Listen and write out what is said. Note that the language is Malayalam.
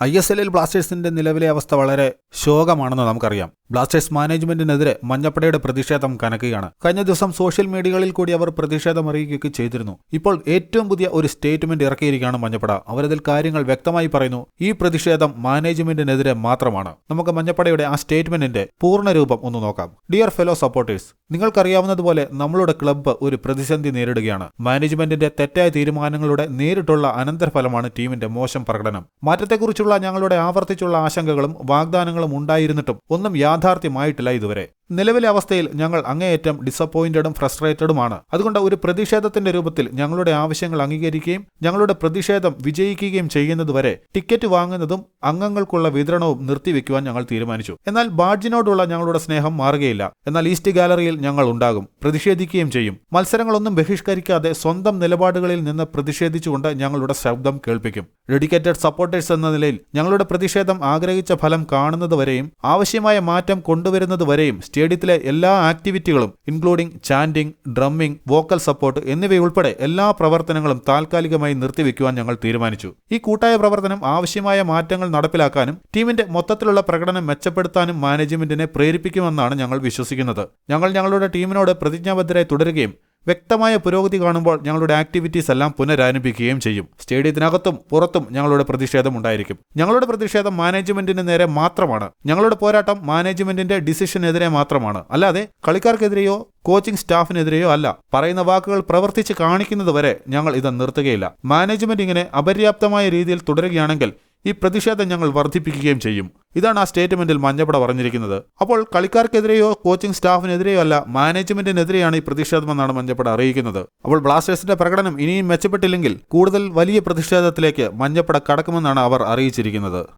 ISLൽ ബ്ലാസ്റ്റേഴ്സിന്റെ നിലവിലെ അവസ്ഥ വളരെ ശോകമാണെന്ന് നമുക്കറിയാം. ബ്ലാസ്റ്റേഴ്സ് മാനേജ്മെന്റിനെതിരെ മഞ്ഞപ്പടയുടെ പ്രതിഷേധം കനക്കുകയാണ്. കഴിഞ്ഞ ദിവസം സോഷ്യൽ മീഡിയകളിൽ കൂടി അവർ പ്രതിഷേധം അറിയിക്കുകയൊക്കെ ചെയ്തിരുന്നു. ഇപ്പോൾ ഏറ്റവും പുതിയ ഒരു സ്റ്റേറ്റ്മെന്റ് ഇറക്കിയിരിക്കുകയാണ് മഞ്ഞപ്പട. അവരതിൽ കാര്യങ്ങൾ വ്യക്തമായി പറയുന്നു. ഈ പ്രതിഷേധം മാനേജ്മെന്റിനെതിരെ മാത്രമാണ്. നമുക്ക് മഞ്ഞപ്പടയുടെ ആ സ്റ്റേറ്റ്മെന്റിന്റെ പൂർണ്ണരൂപം ഒന്ന് നോക്കാം. ഡിയർ ഫെലോ സപ്പോർട്ടേഴ്സ്, നിങ്ങൾക്കറിയാവുന്നതുപോലെ നമ്മളുടെ ക്ലബ്ബ് ഒരു പ്രതിസന്ധി നേരിടുകയാണ്. മാനേജ്മെന്റിന്റെ തെറ്റായ തീരുമാനങ്ങളുടെ നേരിട്ടുള്ള അനന്തരഫലമാണ് ടീമിന്റെ മോശം പ്രകടനം. മാറ്റത്തെക്കുറിച്ചുള്ള ഞങ്ങളുടെ ആവർത്തിച്ചുള്ള ആശങ്കകളും വാഗ്ദാനങ്ങളും ഉണ്ടായിരുന്നിട്ടും ഒന്നും യാഥാർത്ഥ്യമായിട്ടില്ല ഇതുവരെ. നിലവിലെ അവസ്ഥയിൽ ഞങ്ങൾ അങ്ങേയറ്റം ഡിസപ്പോയിന്റഡും ഫ്രസ്ട്രേറ്റഡുമാണ്. അതുകൊണ്ട് ഒരു പ്രതിഷേധത്തിന്റെ രൂപത്തിൽ ഞങ്ങളുടെ ആവശ്യങ്ങൾ അംഗീകരിക്കുകയും ഞങ്ങളുടെ പ്രതിഷേധം വിജയിക്കുകയും ചെയ്യുന്നതുവരെ ടിക്കറ്റ് വാങ്ങുന്നതും അംഗങ്ങൾക്കുള്ള വിതരണവും നിർത്തിവെക്കുവാൻ ഞങ്ങൾ തീരുമാനിച്ചു. എന്നാൽ ബാഡ്ജിനോടുള്ള ഞങ്ങളുടെ സ്നേഹം മാറുകയില്ല. എന്നാൽ ഈസ്റ്റ് ഗാലറിയിൽ ഞങ്ങൾ ഉണ്ടാകും, പ്രതിഷേധിക്കുകയും ചെയ്യും. മത്സരങ്ങളൊന്നും ബഹിഷ്കരിക്കാതെ സ്വന്തം നിലപാടുകളിൽ നിന്ന് പ്രതിഷേധിച്ചുകൊണ്ട് ഞങ്ങളുടെ ശബ്ദം കേൾപ്പിക്കും. ഡെഡിക്കേറ്റഡ് സപ്പോർട്ടേഴ്സ് എന്ന നിലയിൽ ഞങ്ങളുടെ പ്രതിഷേധം ആഗ്രഹിച്ച ഫലം കാണുന്നതുവരെയും ആവശ്യമായ മാറ്റം കൊണ്ടുവരുന്നതുവരെയും സ്റ്റേഡിയത്തിലെ എല്ലാ ആക്ടിവിറ്റികളും ഇൻക്ലൂഡിംഗ് ചാൻഡിംഗ്, ഡ്രമ്മിംഗ്, വോക്കൽ സപ്പോർട്ട് എന്നിവയുൾപ്പെടെ എല്ലാ പ്രവർത്തനങ്ങളും താൽക്കാലികമായി നിർത്തിവെക്കുവാൻ ഞങ്ങൾ തീരുമാനിച്ചു. ഈ കൂട്ടായ പ്രവർത്തനം ആവശ്യമായ മാറ്റങ്ങൾ നടപ്പിലാക്കാനും ടീമിന്റെ മൊത്തത്തിലുള്ള പ്രകടനം മെച്ചപ്പെടുത്താനും മാനേജ്മെന്റിനെ പ്രേരിപ്പിക്കുമെന്നാണ് ഞങ്ങൾ വിശ്വസിക്കുന്നത്. ഞങ്ങൾ ഞങ്ങളുടെ ടീമിനോട് പ്രതിജ്ഞാബദ്ധരായി തുടരുകയും വ്യക്തമായ പുരോഗതി കാണുമ്പോൾ ഞങ്ങളുടെ ആക്ടിവിറ്റീസ് എല്ലാം പുനരാരംഭിക്കുകയും ചെയ്യും. സ്റ്റേഡിയത്തിനകത്തും പുറത്തും ഞങ്ങളുടെ പ്രതിഷേധം ഉണ്ടായിരിക്കും. ഞങ്ങളുടെ പ്രതിഷേധം മാനേജ്മെന്റിന് നേരെ മാത്രമാണ്. ഞങ്ങളുടെ പോരാട്ടം മാനേജ്മെന്റിന്റെ ഡിസിഷനെതിരെ മാത്രമാണ്, അല്ലാതെ കളിക്കാർക്കെതിരെയോ കോച്ചിംഗ് സ്റ്റാഫിനെതിരെയോ അല്ല. പറയുന്ന വാക്കുകൾ പ്രവർത്തിച്ച് കാണിക്കുന്നത് വരെ ഞങ്ങൾ ഇത് നിർത്തുകയില്ല. മാനേജ്മെന്റ് ഇങ്ങനെ അപര്യാപ്തമായ രീതിയിൽ തുടരുകയാണെങ്കിൽ ഈ പ്രതിഷേധം ഞങ്ങൾ വർദ്ധിപ്പിക്കുകയും ചെയ്യും. ഇതാണ് ആ സ്റ്റേറ്റ്മെന്റിൽ മഞ്ഞപ്പട പറഞ്ഞിരിക്കുന്നത്. അപ്പോൾ കളിക്കാർക്കെതിരെയോ കോച്ചിംഗ് സ്റ്റാഫിനെതിരെയോ അല്ല, മാനേജ്മെന്റിനെതിരെയാണ് ഈ പ്രതിഷേധമെന്നാണ് മഞ്ഞപ്പട അറിയിക്കുന്നത്. അപ്പോൾ ബ്ലാസ്റ്റേഴ്സിന്റെ പ്രകടനം ഇനിയും മെച്ചപ്പെട്ടില്ലെങ്കിൽ കൂടുതൽ വലിയ പ്രതിഷേധത്തിലേക്ക് മഞ്ഞപ്പട കടക്കുമെന്നാണ് അവർ അറിയിച്ചിരിക്കുന്നത്.